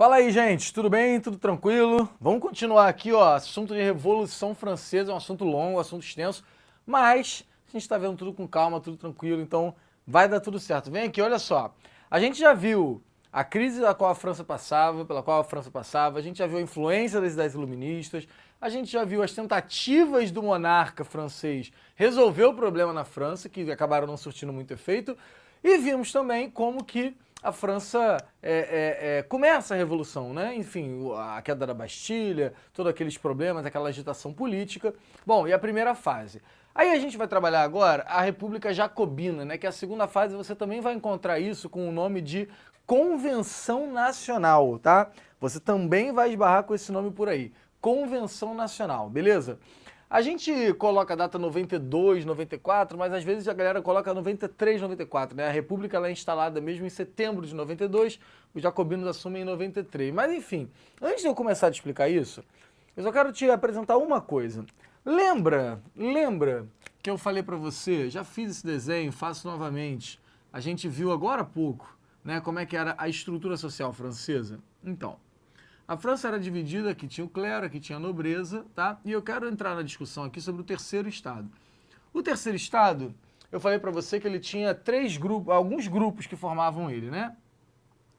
Fala aí, gente, tudo bem? Tudo tranquilo? Vamos continuar aqui, ó, assunto de Revolução Francesa, é um assunto longo, um assunto extenso, mas a gente tá vendo tudo com calma, tudo tranquilo, então vai dar tudo certo. Vem aqui, olha só, a gente já viu a crise pela qual a França passava, a gente já viu a influência das ideias iluministas, a gente já viu as tentativas do monarca francês resolver o problema na França, que acabaram não surtindo muito efeito, e vimos também como que a França começa a revolução, né? Enfim, a queda da Bastilha, todos aqueles problemas, aquela agitação política. Bom, e a primeira fase. Aí a gente vai trabalhar agora a República Jacobina, né? Que é a segunda fase, você também vai encontrar isso com o nome de Convenção Nacional, tá? Você também vai esbarrar com esse nome por aí. Convenção Nacional, beleza? A gente coloca a data 92, 94, mas às vezes a galera coloca 93, 94, né? A República ela é instalada mesmo em setembro de 92, os jacobinos assumem em 93. Mas enfim, antes de eu começar a te explicar isso, eu só quero te apresentar uma coisa. Lembra que eu falei pra você, já fiz esse desenho, faço novamente. A gente viu agora há pouco, né, como é que era a estrutura social francesa? Então, a França era dividida, que tinha o clero, que tinha a nobreza, tá? E eu quero entrar na discussão aqui sobre o terceiro estado. O terceiro estado, eu falei para você que ele tinha três grupos, alguns grupos que formavam ele, né?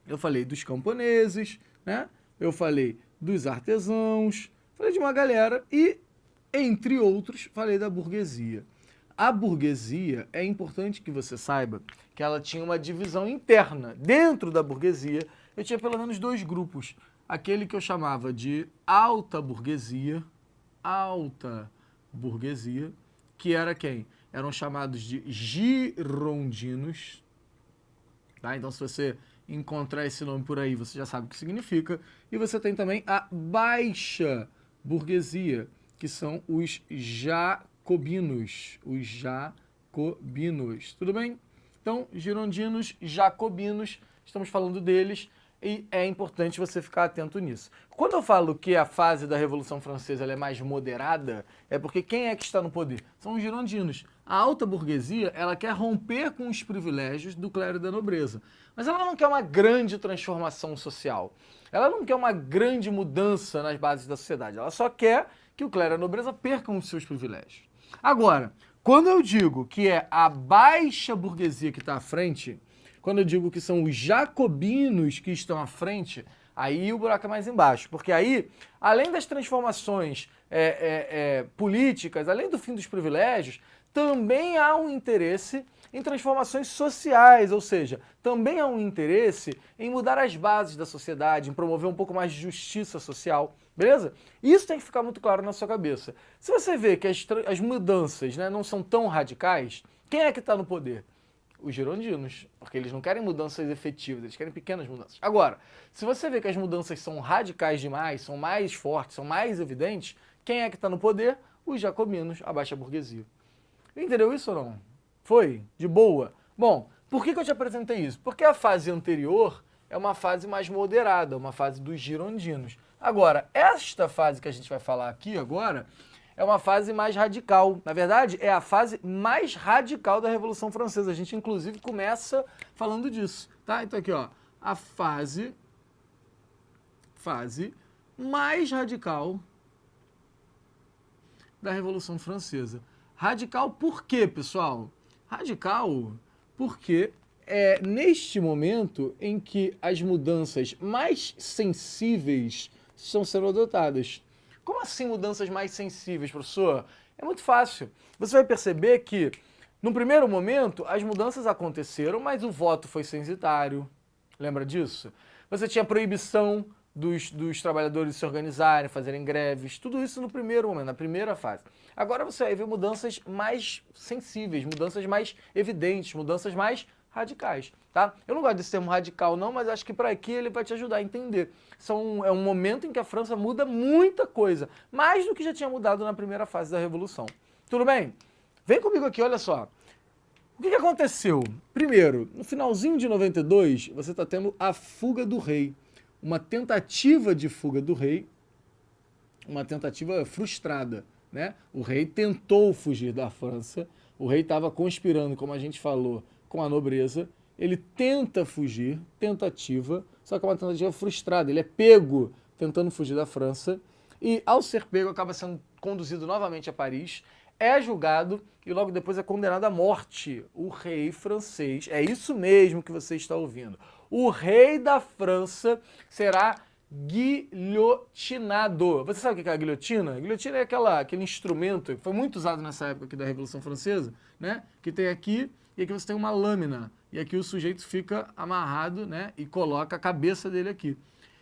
Eu falei dos camponeses, né? Eu falei dos artesãos, falei de uma galera e, entre outros, falei da burguesia. A burguesia, é importante que você saiba que ela tinha uma divisão interna. Dentro da burguesia, eu tinha pelo menos dois grupos. Aquele que eu chamava de alta burguesia, que era quem? Eram chamados de girondinos, tá? Então se você encontrar esse nome por aí, você já sabe o que significa. E você tem também a baixa burguesia, que são os jacobinos, tudo bem? Então, girondinos, jacobinos, estamos falando deles, e é importante você ficar atento nisso. Quando eu falo que a fase da Revolução Francesa ela é mais moderada, é porque quem é que está no poder? São os girondinos. A alta burguesia, ela quer romper com os privilégios do clero e da nobreza. Mas ela não quer uma grande transformação social. Ela não quer uma grande mudança nas bases da sociedade. Ela só quer que o clero e a nobreza percam os seus privilégios. Agora, quando eu digo que é a baixa burguesia que está à frente, quando eu digo que são os jacobinos que estão à frente, aí o buraco é mais embaixo. Porque aí, além das transformações políticas, além do fim dos privilégios, também há um interesse em transformações sociais, ou seja, também há um interesse em mudar as bases da sociedade, em promover um pouco mais de justiça social, beleza? Isso tem que ficar muito claro na sua cabeça. Se você vê que as mudanças, né, não são tão radicais, quem é que está no poder? Os girondinos, porque eles não querem mudanças efetivas, eles querem pequenas mudanças. Agora, se você vê que as mudanças são radicais demais, são mais fortes, são mais evidentes, quem é que está no poder? Os jacobinos, a baixa burguesia. Entendeu isso ou não? Foi? De boa? Bom, por que eu te apresentei isso? Porque a fase anterior é uma fase mais moderada, uma fase dos girondinos. Agora, esta fase que a gente vai falar aqui agora é uma fase mais radical. Na verdade, é a fase mais radical da Revolução Francesa. A gente, inclusive, começa falando disso, tá? Então aqui, ó, a fase mais radical da Revolução Francesa. Radical por quê, pessoal? Radical porque é neste momento em que as mudanças mais sensíveis estão sendo adotadas. Como assim mudanças mais sensíveis, professor? É muito fácil. Você vai perceber que, no primeiro momento, as mudanças aconteceram, mas o voto foi censitário. Lembra disso? Você tinha proibição dos trabalhadores se organizarem, fazerem greves, tudo isso no primeiro momento, na primeira fase. Agora você vai ver mudanças mais sensíveis, mudanças mais evidentes, mudanças mais radicais, tá? Eu não gosto desse termo radical não, mas acho que para aqui ele vai te ajudar a entender. É um momento em que a França muda muita coisa, mais do que já tinha mudado na primeira fase da Revolução. Tudo bem? Vem comigo aqui, olha só. O que aconteceu? Primeiro, no finalzinho de 92, você está tendo a fuga do rei. Uma tentativa de fuga do rei, uma tentativa frustrada, né? O rei tentou fugir da França, o rei estava conspirando, como a gente falou, com a nobreza, ele tenta fugir, tentativa, só que é uma tentativa frustrada, ele é pego tentando fugir da França, e ao ser pego acaba sendo conduzido novamente a Paris, é julgado e logo depois é condenado à morte. O rei francês, é isso mesmo que você está ouvindo, o rei da França será guilhotinado. Você sabe o que é a guilhotina? A guilhotina é aquele instrumento que foi muito usado nessa época aqui da Revolução Francesa, né? Que tem aqui, e aqui você tem uma lâmina, e aqui o sujeito fica amarrado, né? E coloca a cabeça dele aqui.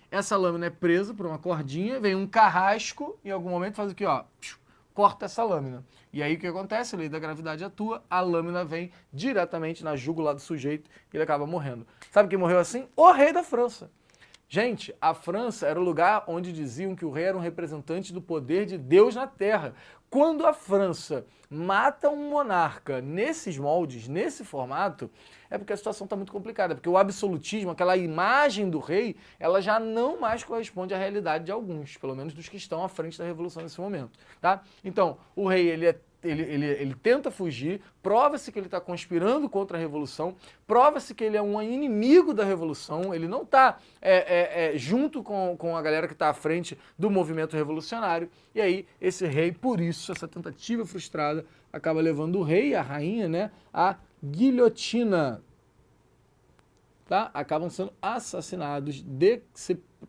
Essa lâmina é presa por uma cordinha, vem um carrasco, e em algum momento faz o quê? Ó, corta essa lâmina. E aí o que acontece? A lei da gravidade atua, a lâmina vem diretamente na jugular do sujeito e ele acaba morrendo. Sabe quem morreu assim? O rei da França. Gente, a França era o lugar onde diziam que o rei era um representante do poder de Deus na Terra. Quando a França mata um monarca nesses moldes, nesse formato, é porque a situação está muito complicada, porque o absolutismo, aquela imagem do rei, ela já não mais corresponde à realidade de alguns, pelo menos dos que estão à frente da revolução nesse momento, tá? Então, o rei, ele tenta fugir, prova-se que ele está conspirando contra a revolução, prova-se que ele é um inimigo da revolução, ele não está junto com a galera que está à frente do movimento revolucionário, e aí esse rei, por isso, essa tentativa frustrada, acaba levando o rei e a rainha, né, à guilhotina. Tá? Acabam sendo assassinados,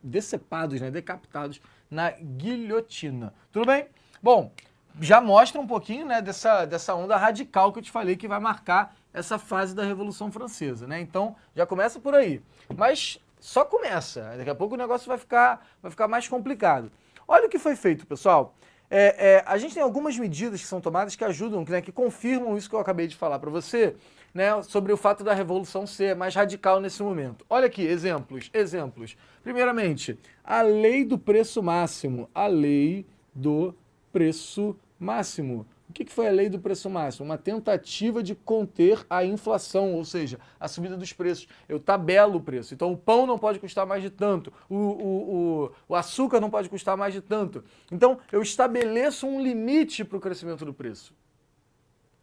decepados, né, decapitados na guilhotina. Tudo bem? Bom, já mostra um pouquinho, né, dessa onda radical que eu te falei que vai marcar essa fase da Revolução Francesa, né? Então, já começa por aí. Mas só começa. Daqui a pouco o negócio vai ficar mais complicado. Olha o que foi feito, pessoal. A gente tem algumas medidas que são tomadas que ajudam, né, que confirmam isso que eu acabei de falar para você, né, sobre o fato da Revolução ser mais radical nesse momento. Olha aqui, exemplos. Primeiramente, a lei do preço máximo. A lei do preço máximo. O que foi a lei do preço máximo? Uma tentativa de conter a inflação, ou seja, a subida dos preços. Eu tabelo o preço. Então o pão não pode custar mais de tanto, o açúcar não pode custar mais de tanto. Então eu estabeleço um limite para o crescimento do preço.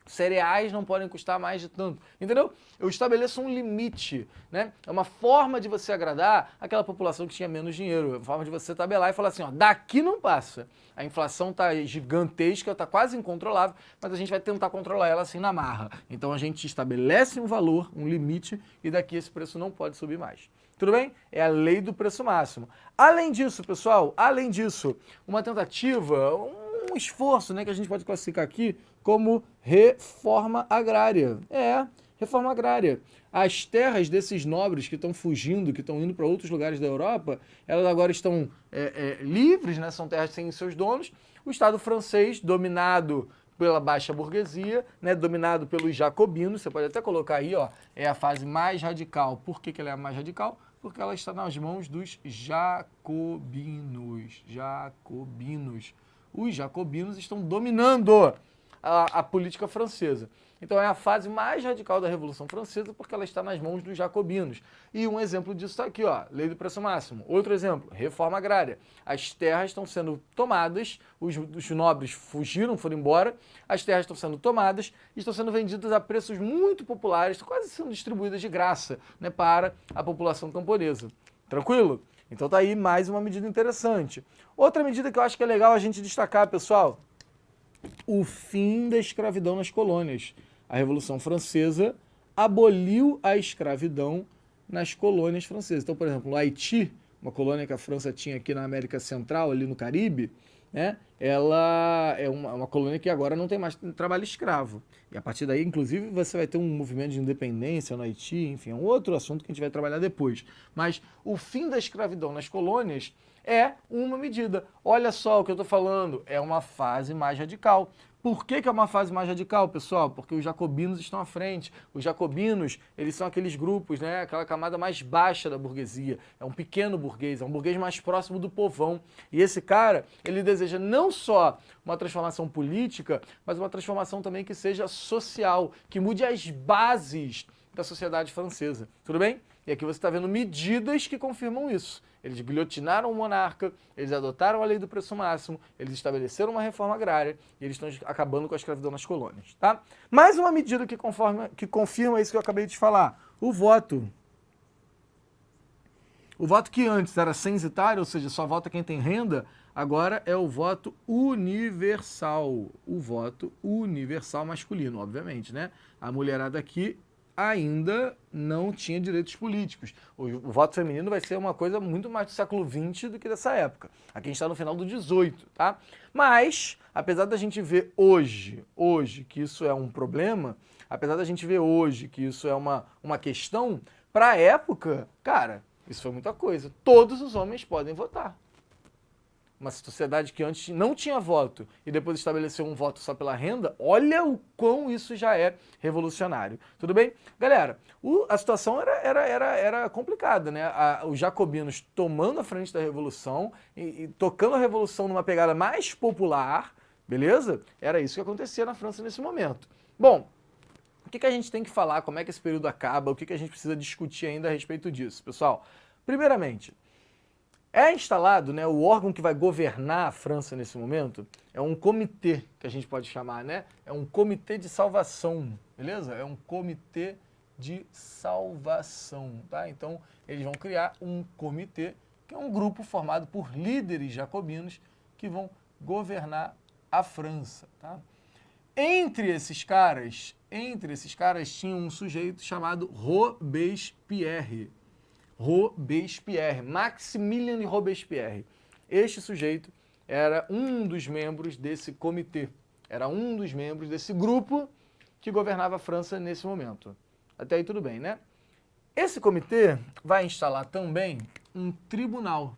Cereais não podem custar mais de tanto, entendeu? Eu estabeleço um limite, né? É uma forma de você agradar aquela população que tinha menos dinheiro, é uma forma de você tabelar e falar assim, ó, daqui não passa. A inflação tá gigantesca, tá quase incontrolável, mas a gente vai tentar controlar ela assim na marra. Então a gente estabelece um valor, um limite, e daqui esse preço não pode subir mais. Tudo bem? É a lei do preço máximo. Além disso, pessoal, uma tentativa, um esforço, né, que a gente pode classificar aqui como reforma agrária. Reforma agrária. As terras desses nobres que estão fugindo, que estão indo para outros lugares da Europa, elas agora estão livres, né, são terras sem seus donos. O Estado francês, dominado pela baixa burguesia, né, dominado pelos jacobinos, você pode até colocar aí, ó, é a fase mais radical. Por que ela é a mais radical? Porque ela está nas mãos dos jacobinos. Os jacobinos estão dominando a política francesa. Então é a fase mais radical da Revolução Francesa porque ela está nas mãos dos jacobinos. E um exemplo disso está aqui, ó, lei do preço máximo. Outro exemplo, reforma agrária. As terras estão sendo tomadas, os nobres fugiram, foram embora, as terras estão sendo tomadas e estão sendo vendidas a preços muito populares, estão quase sendo distribuídas de graça, né, para a população camponesa. Tranquilo? Então tá aí mais uma medida interessante. Outra medida que eu acho que é legal a gente destacar, pessoal, o fim da escravidão nas colônias. A Revolução Francesa aboliu a escravidão nas colônias francesas. Então, por exemplo, o Haiti, uma colônia que a França tinha aqui na América Central, ali no Caribe, né, ela é uma colônia que agora não tem mais trabalho escravo. E a partir daí, inclusive, você vai ter um movimento de independência no Haiti, enfim, é um outro assunto que a gente vai trabalhar depois. Mas o fim da escravidão nas colônias é uma medida. Olha só o que eu estou falando, é uma fase mais radical. Por que é uma fase mais radical, pessoal? Porque os jacobinos estão à frente. Os jacobinos, eles são aqueles grupos, né? Aquela camada mais baixa da burguesia. É um pequeno burguês, é um burguês mais próximo do povão. E esse cara, ele deseja não só uma transformação política, mas uma transformação também que seja social, que mude as bases da sociedade francesa. Tudo bem? E aqui você está vendo medidas que confirmam isso. Eles guilhotinaram o monarca, eles adotaram a lei do preço máximo, eles estabeleceram uma reforma agrária e eles estão acabando com a escravidão nas colônias, tá? Mais uma medida que confirma isso que eu acabei de falar. o voto. O voto que antes era censitário, ou seja, só vota quem tem renda, agora é o voto universal. O voto universal masculino, obviamente, né? A mulherada aqui ainda não tinha direitos políticos. O voto feminino vai ser uma coisa muito mais do século XX do que dessa época. Aqui a gente está no final do XVIII, tá? Mas, apesar da gente ver hoje que isso é um problema, apesar da gente ver hoje que isso é uma questão, para a época, cara, isso foi muita coisa. Todos os homens podem votar. Uma sociedade que antes não tinha voto e depois estabeleceu um voto só pela renda, olha o quão isso já é revolucionário. Tudo bem? Galera, a situação era complicada, né? Os jacobinos tomando a frente da revolução e tocando a revolução numa pegada mais popular, beleza? Era isso que acontecia na França nesse momento. Bom, o que a gente tem que falar, como é que esse período acaba, o que a gente precisa discutir ainda a respeito disso, pessoal? Primeiramente, é instalado, né, o órgão que vai governar a França nesse momento, é um comitê, que a gente pode chamar, né? É um comitê de salvação, beleza? É um comitê de salvação, tá? Então, eles vão criar um comitê, que é um grupo formado por líderes jacobinos que vão governar a França, tá? Entre esses caras tinha um sujeito chamado Robespierre. Maximilien Robespierre. Este sujeito era um dos membros desse comitê, era um dos membros desse grupo que governava a França nesse momento. Até aí tudo bem, né? Esse comitê vai instalar também um tribunal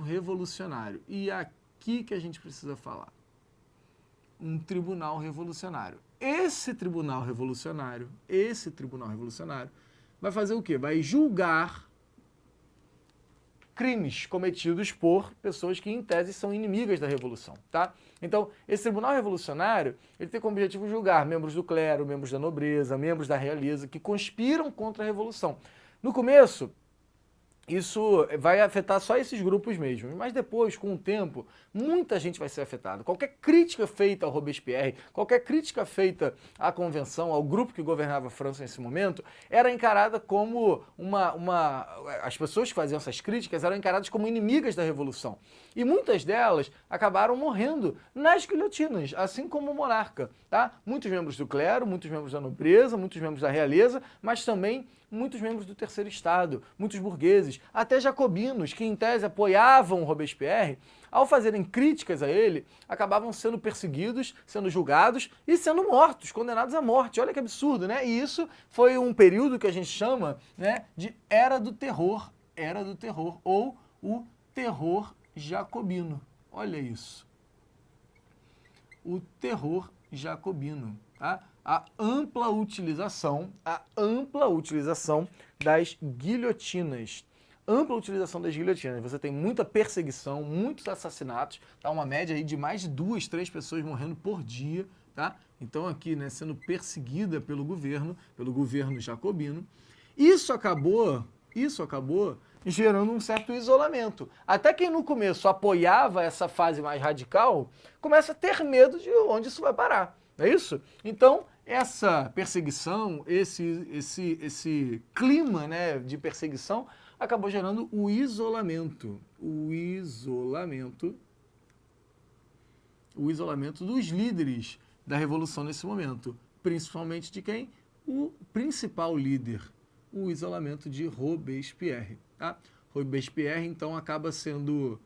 revolucionário. E é aqui que a gente precisa falar. Um tribunal revolucionário. Esse tribunal revolucionário vai fazer o quê? Vai julgar crimes cometidos por pessoas que, em tese, são inimigas da revolução, tá? Então, esse tribunal revolucionário, ele tem como objetivo julgar membros do clero, membros da nobreza, membros da realeza, que conspiram contra a revolução. No começo, isso vai afetar só esses grupos mesmo, mas depois, com o tempo, muita gente vai ser afetada. Qualquer crítica feita ao Robespierre, qualquer crítica feita à convenção, ao grupo que governava a França nesse momento, era encarada como as pessoas que faziam essas críticas eram encaradas como inimigas da revolução. E muitas delas acabaram morrendo nas guilhotinas, assim como o monarca, tá? Muitos membros do clero, muitos membros da nobreza, muitos membros da realeza, mas também muitos membros do terceiro estado, muitos burgueses, até jacobinos, que em tese apoiavam Robespierre, ao fazerem críticas a ele, acabavam sendo perseguidos, sendo julgados e sendo mortos, condenados à morte. Olha que absurdo, né? E isso foi um período que a gente chama, né, de Era do Terror, ou o Terror Jacobino. Olha isso. O terror jacobino, tá? A ampla utilização das guilhotinas. Ampla utilização das guilhotinas. Você tem muita perseguição, muitos assassinatos, tá? Uma média aí de mais de 2, 3 pessoas morrendo por dia, tá? Então aqui, né, sendo perseguida pelo governo jacobino. Isso acabou gerando um certo isolamento. Até quem no começo apoiava essa fase mais radical, começa a ter medo de onde isso vai parar. Não é isso? Então, essa perseguição, esse clima, né, de perseguição, acabou gerando o isolamento. O isolamento dos líderes da revolução nesse momento. Principalmente de quem? O principal líder. O isolamento de Robespierre. Tá? Robespierre, então, acaba sendo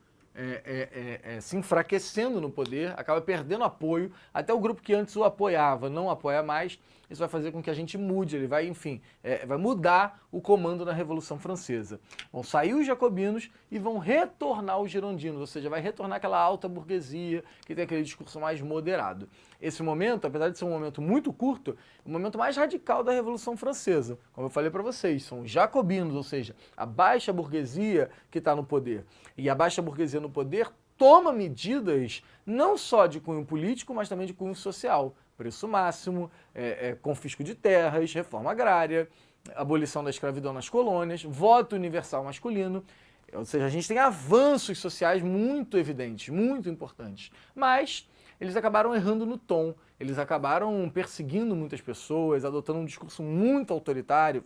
se enfraquecendo no poder, acaba perdendo apoio, até o grupo que antes o apoiava não apoia mais. Isso vai fazer com que a gente mude, ele vai, enfim, vai mudar o comando da Revolução Francesa. Vão sair os jacobinos e vão retornar os girondinos, ou seja, vai retornar aquela alta burguesia que tem aquele discurso mais moderado. Esse momento, apesar de ser um momento muito curto, é o momento mais radical da Revolução Francesa. Como eu falei para vocês, são os jacobinos, ou seja, a baixa burguesia que está no poder. E a baixa burguesia no poder toma medidas não só de cunho político, mas também de cunho social. Preço máximo, confisco de terras, reforma agrária, abolição da escravidão nas colônias, voto universal masculino. Ou seja, a gente tem avanços sociais muito evidentes, muito importantes. Mas eles acabaram errando no tom, eles acabaram perseguindo muitas pessoas, adotando um discurso muito autoritário.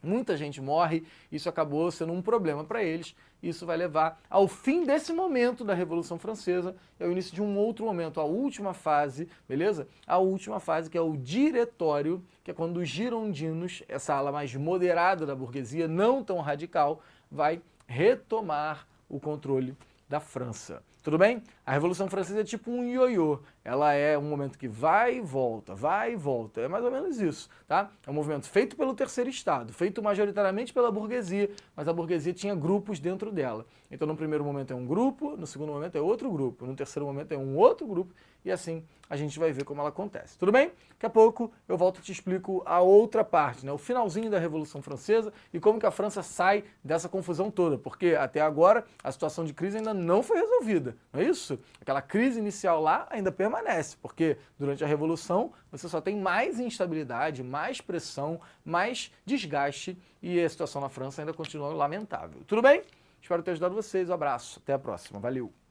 Muita gente morre, isso acabou sendo um problema para eles. Isso vai levar ao fim desse momento da Revolução Francesa e ao início de um outro momento, a última fase, beleza? A última fase, que é o Diretório, que é quando os girondinos, essa ala mais moderada da burguesia, não tão radical, vai retomar o controle da França. Tudo bem? A Revolução Francesa é tipo um ioiô. Ela é um momento que vai e volta, vai e volta. É mais ou menos isso, tá? É um movimento feito pelo terceiro estado, feito majoritariamente pela burguesia, mas a burguesia tinha grupos dentro dela. Então, no primeiro momento é um grupo, no segundo momento é outro grupo, no terceiro momento é um outro grupo, e assim a gente vai ver como ela acontece. Tudo bem? Daqui a pouco eu volto e te explico a outra parte, né? O finalzinho da Revolução Francesa e como que a França sai dessa confusão toda, porque até agora a situação de crise ainda não foi resolvida, não é isso? Aquela crise inicial lá ainda permanece, porque durante a Revolução você só tem mais instabilidade, mais pressão, mais desgaste e a situação na França ainda continua lamentável. Tudo bem? Espero ter ajudado vocês. Um abraço. Até a próxima. Valeu!